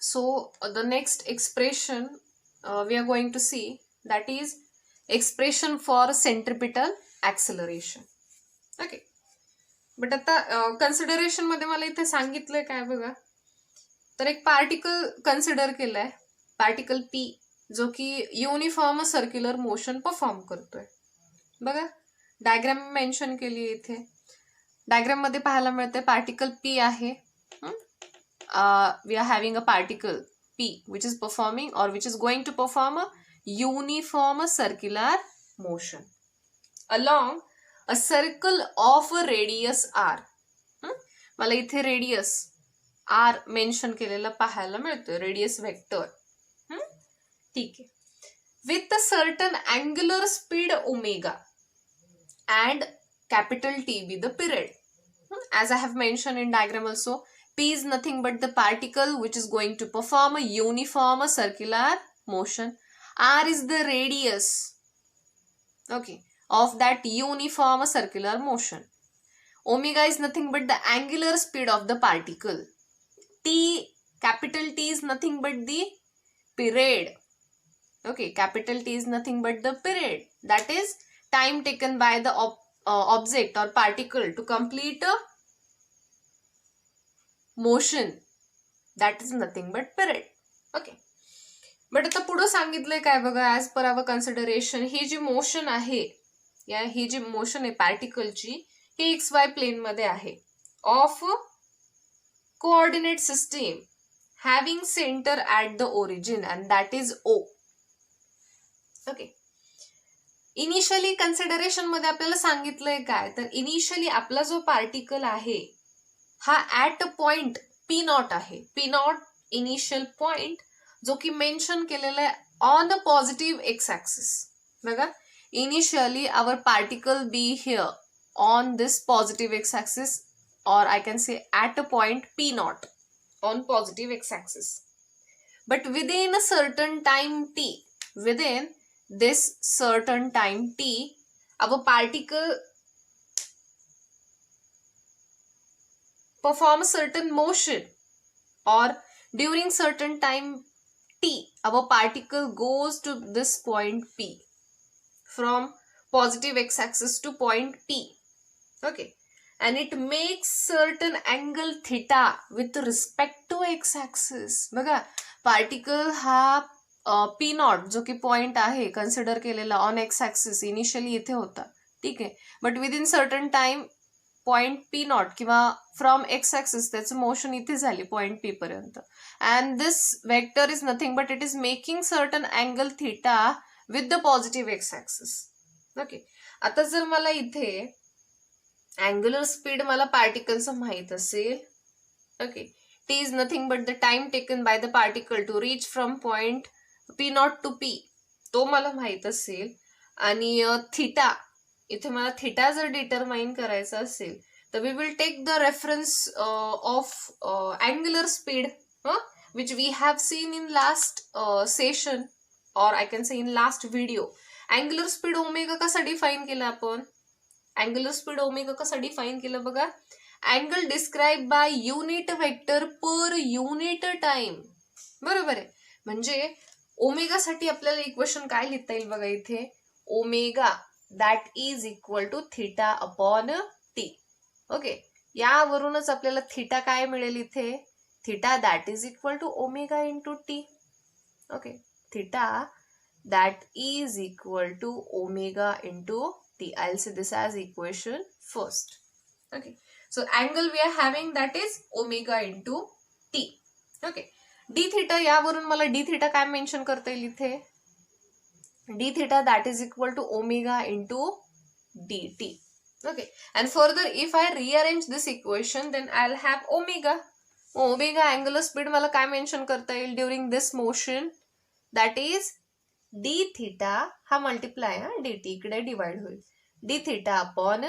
So the next expression we are going to see, that is expression for centripetal acceleration. Okay, but आता consideration मध्ये मला इथे सांगितलंय काय बघा, तर एक पार्टिकल कन्सिडर केलाय, पार्टिकल पी, जो की युनिफॉर्म सर्क्युलर मोशन परफॉर्म करतोय. बघा डायग्राम मेन्शन केली इथे. डायग्राम मध्ये पाहायला मिळते पार्टिकल पी आहे. We are having a particle P which is performing or which is going to perform a uniform circular motion along a circle of a radius r. मला इथे radius r mention केलेला पाहायला मिळतोय, radius vector. ठीक आहे. With a certain angular speed omega and capital T be the period. As I have mentioned in diagram also, P is nothing but the particle which is going to perform a uniform circular motion. R is the radius, okay, of that uniform circular motion. Omega is nothing but the angular speed of the particle. T, capital T is nothing but the period. Okay, capital T is nothing but the period. That is time taken by the object or particle to complete a motion. That is nothing but period. Okay. But आता पुढे सांगितलंय काय बघा, as per our consideration, ही जी motion आहे, या ही जी मोशन आहे पार्टिकलची, ही एक्स वाय प्लेन मध्ये आहे, of coordinate system having centre at the origin and that is O. Okay. Initially consideration मध्ये आपल्याला सांगितलंय काय, तर इनिशियली आपला जो पार्टिकल आहे हा at a point P naught आहे. पी नॉट इनिशियल पॉइंट जो की मेन्शन केलेला आहे on the positive X axis. बघा, initially our particle be here on this positive X axis, or I can say at a point P naught on positive x-axis. But within a certain time t, within this certain time t, our particle perform a certain motion, or during certain time t, our particle goes to this point P, from positive x-axis to point P. Okay. And it makes certain angle theta with respect to x-axis. बघा, particle हा P not जो की point आहे consider केलेला on x axis initially इथे होता. ठीक आहे. But within certain time point P not किंवा फ्रॉम एक्स ऍक्सिस त्याचं मोशन इथे झाली पॉइंट पी पर्यंत. And this vector is nothing but it is making certain angle theta with the positive X axis. Okay. आता जर मला इथे angular speed मला पार्टिकलचं माहित असेल, okay, T is nothing but the time taken by the particle to reach from point P nought to P, तो मला माहित असेल. आणि थिटा, इथे मला थिटा जर डिटरमाइन करायचा असेल तर we will take the reference of angular speed which we have seen in last session, or I can say in last video. Angular speed omega कसा डिफाईन केला आपण, अँग्युलर स्पीड ओमेगा कसा define केलं बघा, angle describe by unit vector per unit time. बरोबर आहे. म्हणजे omega साठी आपल्याला इक्वेशन काय लिहिता येईल बघा इथे, omega that is equal to theta upon T. Okay. यावरूनच आपल्याला थिटा काय मिळेल इथे, theta that is equal to omega into T. Okay. Theta that is equal to omega into T. I'll say this as equation first. Okay. So angle we are having that is omega into T. Okay. D theta, यावरून मला D theta काय mention करता येईल इथे, D theta that is equal to omega into dt. Okay. And further if I rearrange this equation then I'll have omega. Omega angular speed मला काय mention करता येईल during this motion, that is d theta हा multiply dt इकडे divide होईल, d theta upon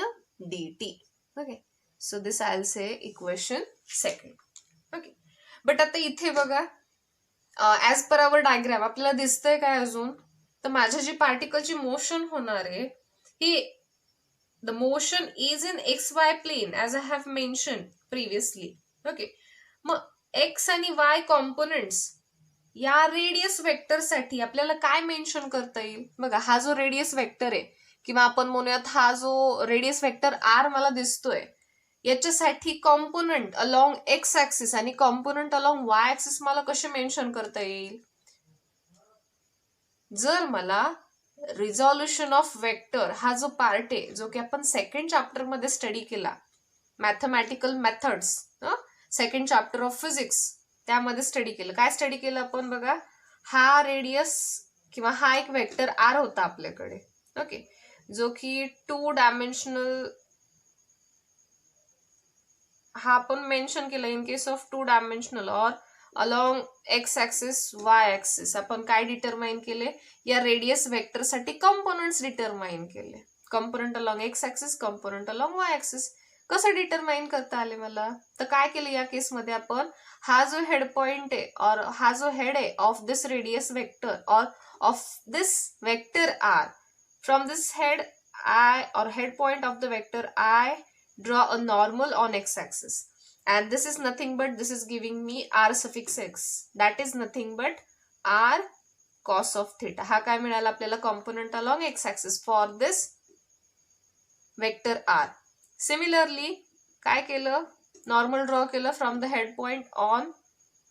dt. Okay. So this I will say equation second. Okay. But आता इथे बघा, ऍज पर आवर डायग्राम आपल्याला दिसतंय काय अजून, तर माझ्या जी पार्टिकलची मोशन होणार आहे ही, the motion is in X Y plane as I have mention previously. Okay. मग एक्स आणि वाय कॉम्पोनंट्स या रेडियस वेक्टरसाठी आपल्याला काय मेन्शन करता येईल? बघा, हा जो रेडियस वेक्टर आहे किंवा आपण म्हणूयात हा जो रेडियस वेक्टर आर मला दिसतोय, याच्यासाठी कॉम्पोनंट अलॉंग एक्स ऍक्सिस आणि कॉम्पोनंट अलॉंग वाय ऍक्सिस मला कसे मेन्शन करता येईल? जर मला रिझॉल्युशन ऑफ वेक्टर हा जो पार्ट आहे, जो की आपण सेकंड चॅप्टर मध्ये स्टडी केला, mathematical methods, second chapter of physics, त्यामध्ये स्टडी केलं. काय स्टडी केलं आपण? बघा, हा रेडियस किंवा हा एक वेक्टर आर होता आपल्याकडे, ओके, जो की 2 डायमेन्शनल, हा आपण मेन्शन केलं इन केस ऑफ 2 डायमेन्शनल और along X axis Y axis. आपण काय डिटरमाइन केले? या रेडियस वेक्टर साठी कंपोनंट्स डिटरमाइन केले. Component along X axis, component along Y axis. कसं डिटरमाइन करता आले मला? तर काय केलं या केसमध्ये आपण? हा जो हेड पॉइंट आहे और हा जो हेड आहे of this radius vector or of this vector R, from this head I or head point of the vector I draw a normal on x-axis, and this is nothing but this is giving me r suffix x, that is nothing but r cos of theta. हा काय मिळाला आपल्याला? component along x-axis for this vector r. Similarly काय केलं? normal draw केलं from the head point on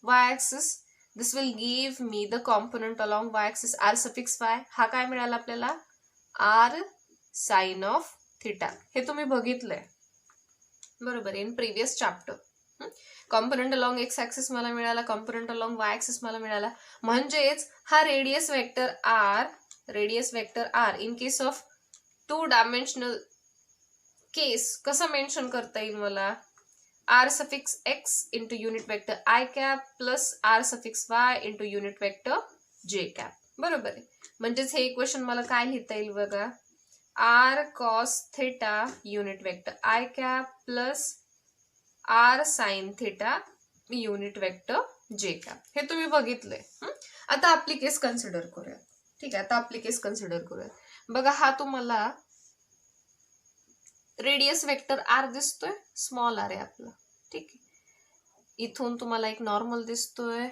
y-axis. This will give me the component along y-axis r suffix y. हा काय मिळाला आपल्याला? r sine of theta. हे तुम्ही बघितलंय बरोबर in previous chapter. Component along X axis मला मिळाला, कॉम्पोनंट अलॉंग वाय ऍक्सिस मला मिळाला. म्हणजेच हा radius vector R in case of 2 dimensional case कसं मेन्शन करता येईल मला? R suffix X into unit vector I cap plus R suffix Y into unit vector जे कॅप. बरोबर आहे. म्हणजेच हे इक्वेशन मला काय लिहिता येईल बघा? r cos theta unit vector I cap plus r sin theta unit vector j cap. हे तुम्ही बघितलंय. आता आपली केस कन्सिडर करूया. ठीक आहे, आता आपली केस कन्सिडर करूया. बघा, हा तुम्हाला रेडियस वेक्टर r दिसतोय, स्मॉल r आहे आपला. ठीक आहे, इथून तुम्हाला एक नॉर्मल दिसतोय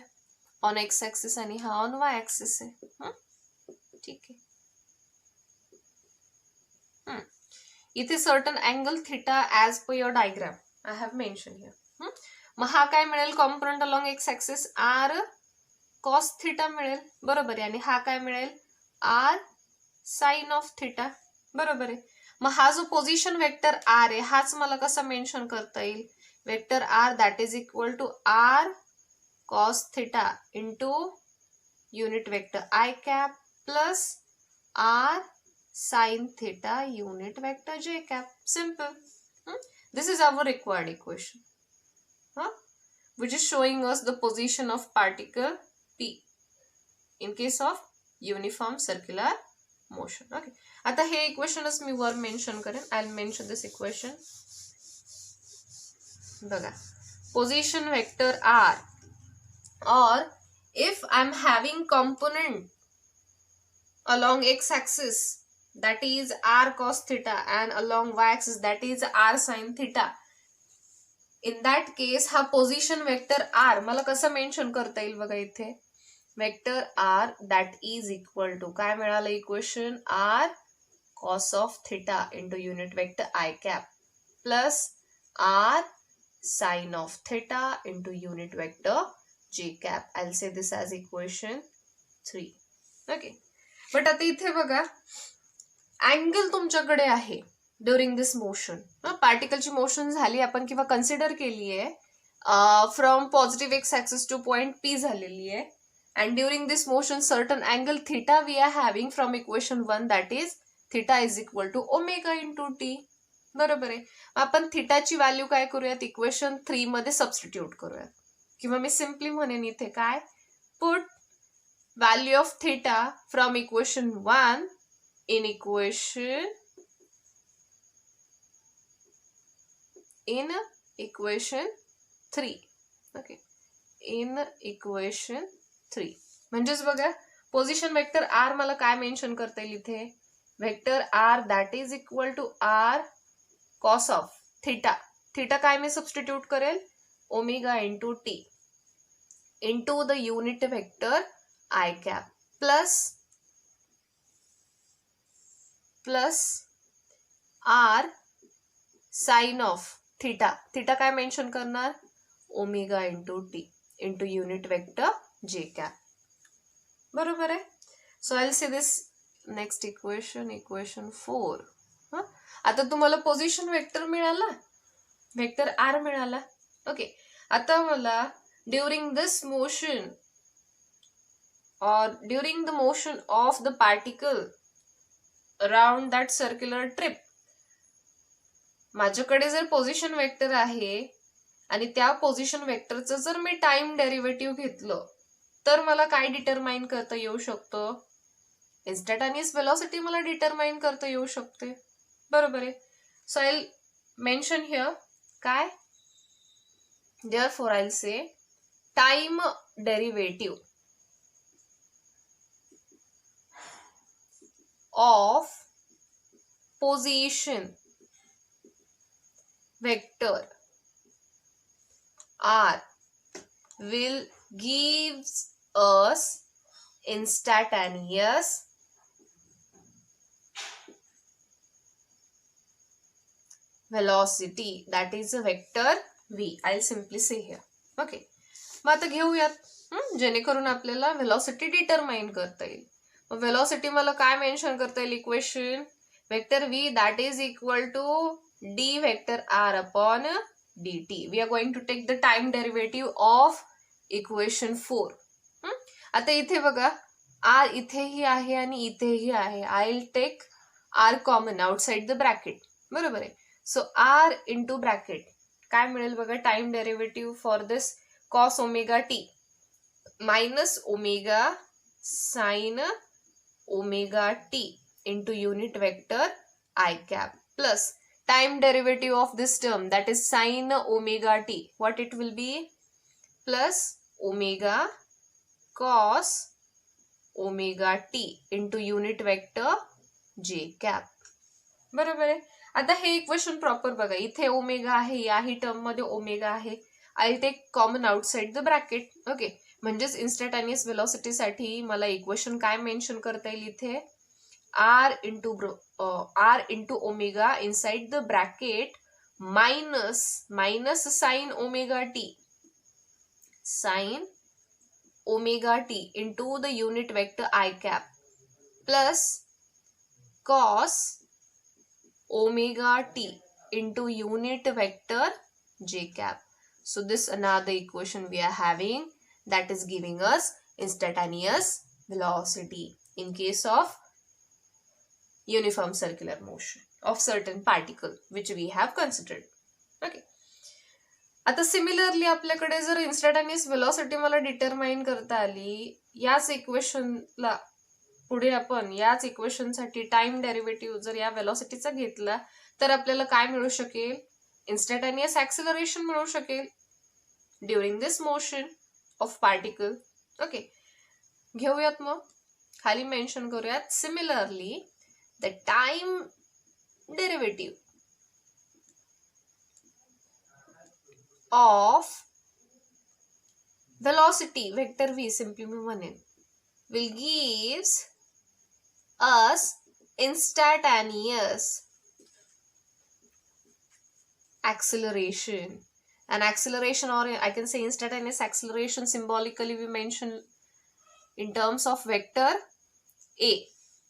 ऑन एक्स ऍक्सिस आणि हा ऑन वाय ऍक्सिस आहे. ठीक आहे, इथे certain angle theta as per your diagram I have mention here. मग हा काय मिळेल? Component along X axis R cos theta मिळेल. बरोबर आहे. आणि हा काय मिळेल? R sine of theta. बरोबर आहे. मग हा जो पोझिशन वेक्टर आर आहे हाच मला कसा मेन्शन करता येईल? Vector R that is equal to R cos theta into unit vector I cap plus R sin theta unit vector j cap. Simple. This is our required equation, which is showing us the position of particle P in case of uniform circular motion. Okay. आता हे equation मी वर mention करेन. I'll mention this equation. बघा, position vector r, or if I'm having component along x axis that is r cos theta and along y axis that is r sin theta, in that case हा position vector r मला कसं mention करता येईल? बघा, इथे vector r that is equal to काय मिळालं equation? r cos of theta into unit vector I cap plus r sin of theta into unit vector j cap. I'll say this as equation 3. Okay. But आता इथे बघा, angle तुमच्याकडे आहे during this motion. पार्टिकलची motion झाली आपण किंवा consider केली आहे from positive X axis to point P झालेली आहे. And during this motion certain angle theta we are having from equation 1 that is theta is equal to omega into T. बरोबर आहे. आपण थिटाची व्हॅल्यू काय करूयात? इक्वेशन 3 मध्ये सबस्टिट्यूट करूयात. किंवा मी सिम्पली म्हणेन इथे काय? Put value of theta from equation 1 in equation 3. Okay, in equation 3. म्हणजेच बघा, पोझिशन वेक्टर r मला काय मेन्शन करता येईल इथे? Vector r that is equal to r cos of theta. Theta काय मी सबस्टिट्यूट करेल? Omega into T. into the unit vector I cap plus r sin of theta. theta काय mention करणार, omega into T into unit vector जे cap. बरोबर आहे. So I will see this next equation 4. आता तुम्हाला position vector मिळाला, vector R मिळाला. Okay, आता मला during this motion or during the motion of the particle around that circular trip, माझ्याकडे जर पोझिशन वेक्टर आहे आणि त्या पोझिशन वेक्टरचं जर मी टाइम डेरिव्हेटिव्ह घेतलं तर मला काय डिटरमाइन करता येऊ शकतं, इन्स्टंटेनियस वेलोसिटी मला डिटरमाइन करता येऊ शकते. बरोबर आहे. So I will mention here काय, therefore I'll say time derivative of position vector r will gives us instantaneous velocity, that is a vector v. I'll simply say here. Okay, मग आता घेऊयात जेणेकरून आपल्याला वेलोसिटी डिटरमाइन करता येईल. मग velocity मला काय मेन्शन करता येईल, equation vector v that is equal to d vector r upon dt. We are going to take the time derivative of equation 4. आता इथे बघा r इथेही आहे आणि इथेही आहे. I will take r common outside the bracket. बरोबर आहे. सो r इंटू ब्रॅकेट काय मिळेल बघा, time derivative for this cos omega T minus omega sine omega T into unit vector I cap plus time derivative of this term that is sine omega T, what it will be, plus omega cos omega T into unit vector जे cap. बरोबर आहे. आता हे equation proper बघा, इथे omega आहे, याही term मध्ये ओमेगा आहे. I take common outside the bracket. Okay, म्हणजेच इन्स्टंटेनियस वेलोसिटी साठी मला इक्वेशन काय मेन्शन करता येईल, इथे r into omega inside the bracket minus sine omega T into the unit vector I cap plus cos omega t into unit vector j cap. So this another equation we are having that is giving us instantaneous velocity in case of uniform circular motion of certain particle which we have considered. Okay. आता similarly आपल्याकडे जर instantaneous velocity मला determine करता आली, याच इक्वेशनला पुढे आपण याच इक्वेशनसाठी टाइम डेरिव्हेटिव्ह जर या वेलोसिटीचा घेतला तर आपल्याला काय मिळू शकेल, इन्स्टंटेनियस ऍक्सिलरेशन मिळू शकेल during this motion of particle. Okay, घेऊयात मग खाली मेन्शन करूयात, similarly the time derivative of velocity vector v, simply मी म्हणेन, will gives us instantaneous acceleration. An acceleration, or I can say instantaneous acceleration, symbolically we mention in terms of vector a.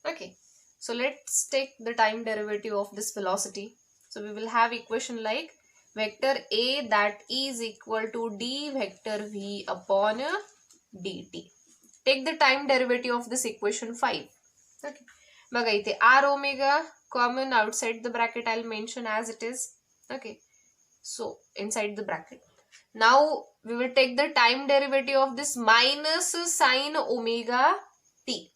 Okay, so let's take the time derivative of this velocity. So we will have equation like vector a that is equal to d vector v upon dt. Take the time derivative of this equation 5. Okay, बघा इथे r omega common outside the bracket I'll mention as it is. Okay, so inside the bracket now we will take the time derivative of this minus sin omega t.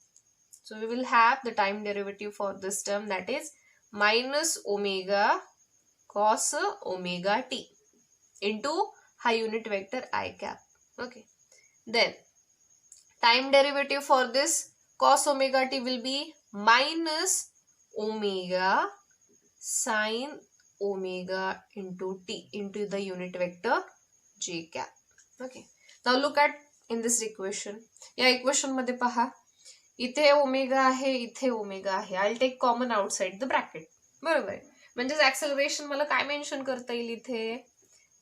So we will have the time derivative for this term, that is minus omega cos omega t into high unit vector I cap. Okay, then time derivative for this cos omega t will be minus omega sin omega into t into the unit vector j cap. Okay, now look at in this equation. या equation मध्ये पहा, इथे omega आहे, इथे omega आहे. I will take common outside the bracket. बरोबर आहे. म्हणजेच ऍक्सेलरेशन मला काय मेन्शन करता येईल इथे,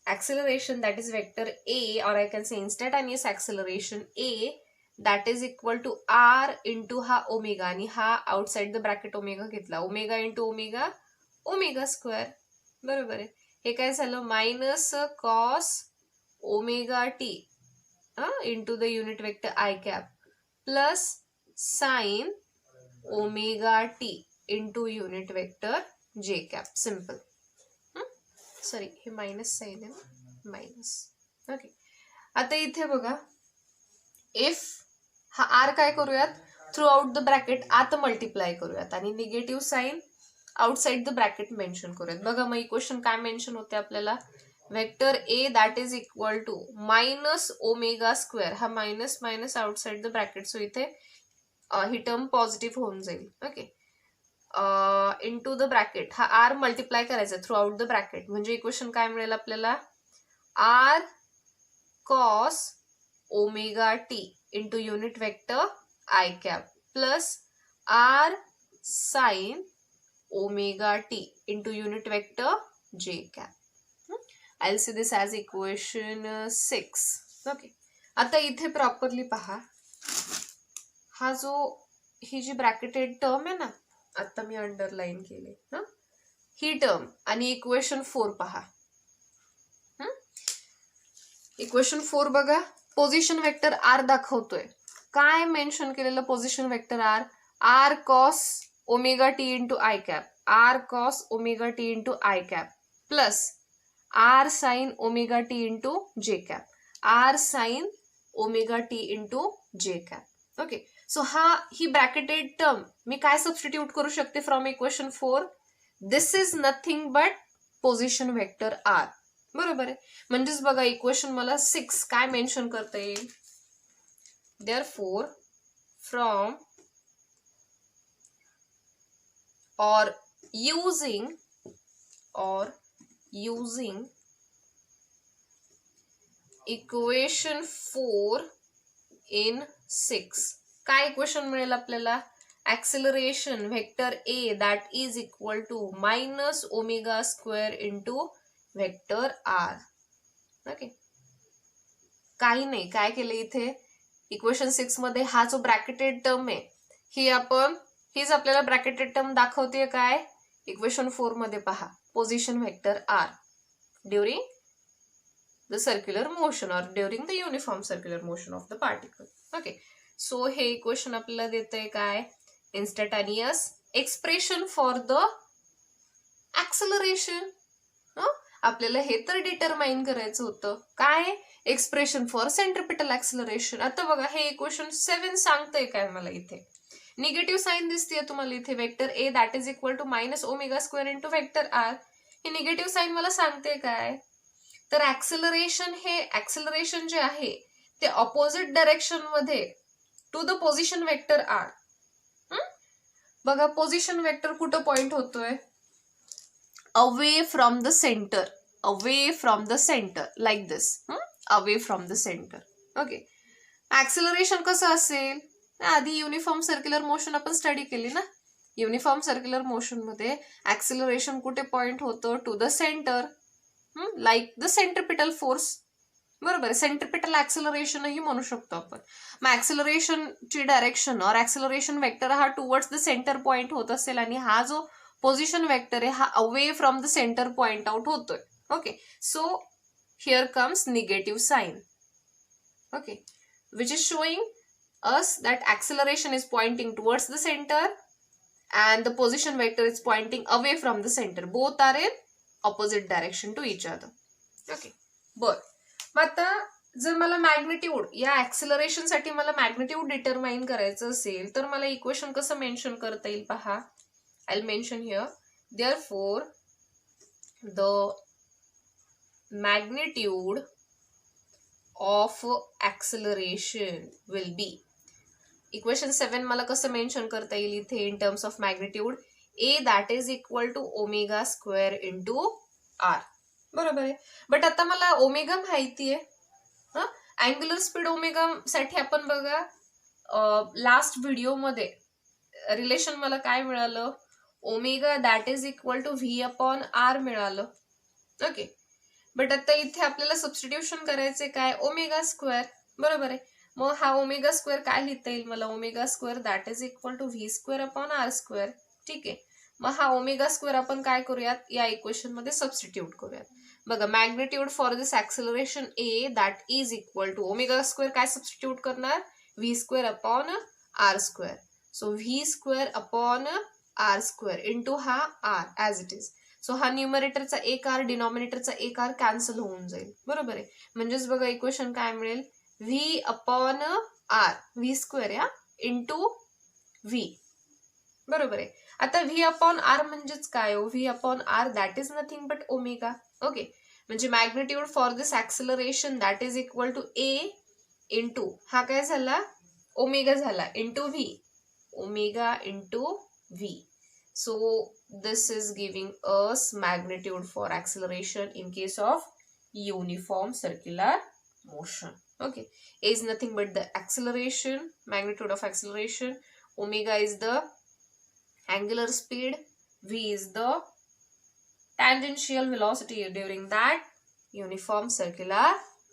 acceleration that is vector A, or I can say instantaneous acceleration A that is equal to R into हा ओमेगा, आणि हा आउटसाइड द ब्रॅकेट ओमेगा घेतला, omega into omega, omega square. बरोबर आहे. हे काय झालं, minus cos omega T into the unit vector I cap plus sine omega T into unit vector जे कॅप. सिंपल. सॉरी, हे मायनस साइन आहे, minus. Okay. आता इथे बघा, इफ हा आर काय करूयात, थ्रू आउट द ब्रॅकेट आत मल्टिप्लाय करूयात, आणि negative sign outside the bracket mention करूयात. बघा मग इक्वेशन काय मेन्शन होते आपल्याला, vector A that is equal to minus omega square, हा minus minus outside the bracket, so इथे ही टर्म पॉझिटिव्ह होऊन जाईल. ओके. इंटू द ब्रॅकेट, हा आर मल्टिप्लाय करायचा थ्रू आउट द ब्रॅकेट, म्हणजे इक्वेशन काय मिळेल आपल्याला, R cos omega T into unit vector I cap plus R sine omega T into unit vector जे cap. I'll see this as equation 6. Okay. आता इथे properly पहा, हा जो ही जी ब्रॅकेटेड टर्म आहे ना, आता मी अंडरलाईन केले ना, ही टर्म, आणि इक्वेशन 4 पहा. इक्वेशन 4 बघा, पोझिशन वेक्टर आर दाखवतोय. काय मेन्शन केलेलं position vector R, R cos omega T into I cap, R cos omega T into I cap plus R sine omega T into J cap, R sine omega T into J cap. Okay. So ही bracketed term मी काय substitute करू शकते from equation 4, this is nothing but position vector R. बरोबर आहे. म्हणजेच बघा, equation मला 6 काय मेन्शन करता येईल, therefore from or using equation 4 in 6, काय इक्वेशन मिळेल आपल्याला, acceleration vector A that is equal to minus omega square into vector r. Okay. काही नाही, काय केलं इथे इक्वेशन 6 मध्ये हा जो ब्रॅकेटेड टर्म आहे, हीच आपल्याला ब्रॅकेटेड टर्म दाखवते काय, इक्वेशन 4 मध्ये पहा, position vector R during the circular motion or during the uniform circular motion of the particle. Okay. So हे इक्वेशन आपल्याला देतंय काय, instantaneous expression for the acceleration. आपल्याला हे तर डिटरमाइन करायचं होतं, काय, एक्सप्रेशन फॉर सेंट्रिपिटल ऍक्सेलरेशन. आता बघा, हे इक्वेशन 7 सांगतंय काय मला, इथे निगेटिव्ह साइन दिसते तुम्हाला, इथे vector A that is equal to minus omega square into vector r. ही निगेटिव्ह साइन मला सांगते काय, तर ऍक्सेलरेशन जे आहे ते ऑपोजिट डायरेक्शन मध्ये to the position vector r. बघा, पोझिशन वेक्टर कुठं पॉइंट होतोय, away from the centre, like this, away from the centre. Okay. Acceleration कसं असेल, आधी युनिफॉर्म सर्क्युलर मोशन आपण स्टडी केली ना, युनिफॉर्म सर्क्युलर मोशन मध्ये ऍक्सेलरेशन कुठे पॉइंट होतं, to the centre, like the centripetal force. बरोबर आहे. सेंट्रिपिटल ऍक्सेलरेशनही म्हणू शकतो आपण. मग ऍक्सेलरेशनची डायरेक्शन और ऍक्सेलरेशन वेक्टर हा टुवर्ड्स द सेंटर पॉइंट होत असेल, आणि हा जो पोझिशन वेक्टर आहे हा away from the center point out होतोय. Okay. So here comes negative sign. Okay. Which is showing us that acceleration is pointing towards the center and the position vector is pointing away from the center. Both are in opposite direction to each other. Okay. बर. मग आता जर मला magnitude, या acceleration साठी मला magnitude determine करायचं असेल, तर मला इक्वेशन कसं मेन्शन करता येईल पहा. I will mention here, therefore the magnitude of acceleration will be, equation 7 मला कसं मेन्शन करता येईल इथे, in terms of magnitude, a that is equal to omega square into r. बरोबर आहे. बट आता मला ओमेगा माहितीये, अँग्युलर स्पीड ओमेगा साठी आपण बघा लास्ट व्हिडिओमध्ये रिलेशन मला काय मिळालं, omega that is equal to v upon r मिळालं. ओके, बट आता इथे आपल्याला सबस्टिट्यूशन करायचे काय, ओमेगा स्क्वेअर. बरोबर आहे. मग हा ओमेगा स्क्वेअर काय लिहिता येईल मला, omega square that is equal to v square upon R square. ठीक आहे, मग हा ओमेगा स्क्वेअर आपण काय करूयात, या इक्वेशन मध्ये सबस्टिट्यूट करूयात. बघा, magnitude for this acceleration A that is equal to omega square काय सबस्टिट्यूट करणार, V square upon R square. So V square upon R square into हा R as it is. So हा न्यूमरेटरचा एक R, डिनॉमिनेटरचा एक R cancel होऊन जाईल. बरोबर आहे. म्हणजेच बघा इक्वेशन काय मिळेल, V upon R, V square या इंटू व्ही. बरोबर आहे. आता व्ही अपॉन आर म्हणजेच काय हो, V upon R that is nothing but omega. Okay, म्हणजे magnitude for this acceleration that is equal to A into हा काय झाला, ओमेगा झाला, into V, omega into V. So this is giving us magnitude for acceleration in case of uniform circular motion. Okay, A is nothing but the acceleration, magnitude of acceleration. Omega is the angular speed. V is the tangential velocity during that uniform circular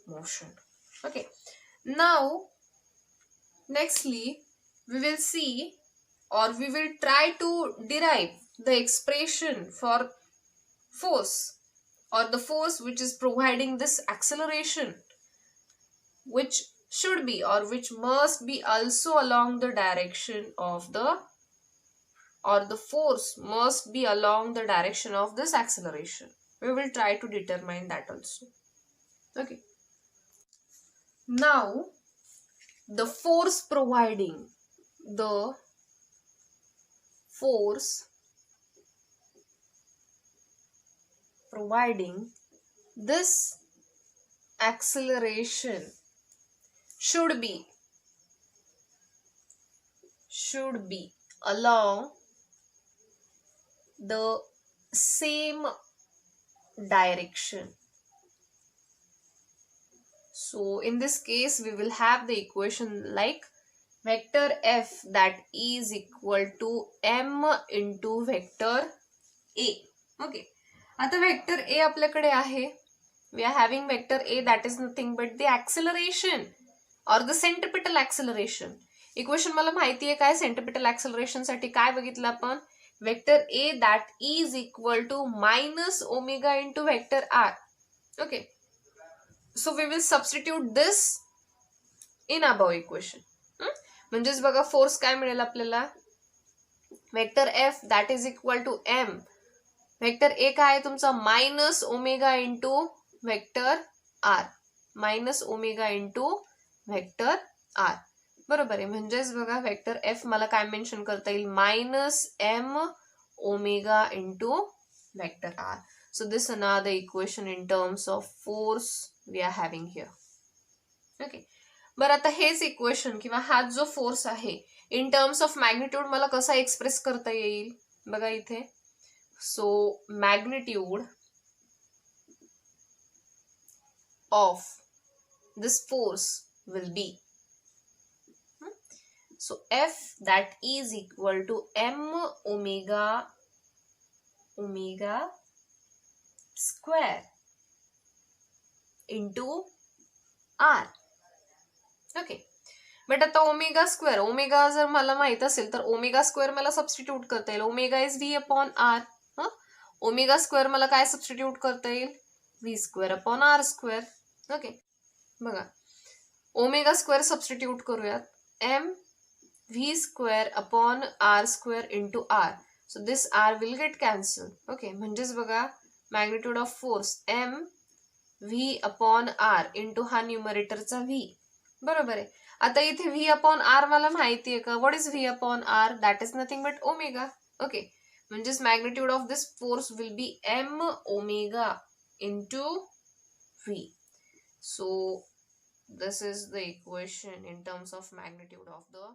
motion. Okay, now nextly we will see, or we will try to derive the expression for force, or the force which is providing this acceleration, which should be or which must be also along the direction of the, or the force must be along the direction of this acceleration. We will try to determine that also. Okay, now the force providing this acceleration should be along the same direction. So in this case we will have the equation like vector f that is equal to m into vector a. Okay, आता vector a आपल्याकडे आहे. We are having vector a that is nothing but the acceleration or the centripetal acceleration. Equation मला माहिती आहे काय, centripetal acceleration साठी काय बघितलं आपण, vector A that is equal to minus omega into vector r. Okay, so we will substitute this in above equation. म्हणजेच बघा फोर्स काय मिळेल आपल्याला, vector f that is equal to m, vector a काय आहे तुमचा, minus omega into vector r, minus omega into vector R. बरोबर आहे. म्हणजेच बघा वेक्टर एफ मला काय मेन्शन करता येईल, minus m omega into vector r. So this another equation in terms of force we are having here. Okay, बरं आता हेच इक्वेशन किंवा हा जो फोर्स आहे इन टर्म्स ऑफ मॅग्निट्यूड मला कसा एक्सप्रेस करता येईल, बघा इथे. So magnitude of this force will be, so F that is equal to m omega square into r. Okay, but आता ओमेगा स्क्वेअर, ओमेगा जर मला माहित असेल तर ओमेगा स्क्वेअर मला सबस्टिट्यूट करता येईल, omega is v upon r. Omega square मला काय सबस्टिट्यूट करता येईल, v square upon R square. Okay, बघा ओमेगा स्क्वेअर सबस्टिट्यूट करूयात, m v square upon r square into r. So this r will get cancelled. Okay, म्हणजेच बघा magnitude of force m v upon r into हा न्यूमरेटरचा v. बरोबर आहे. आता इथे v upon r मला माहिती आहे का, what is v upon r, that is nothing but omega. Okay, म्हणजेच magnitude of this force will be m omega into v. So this is the equation in terms of magnitude of the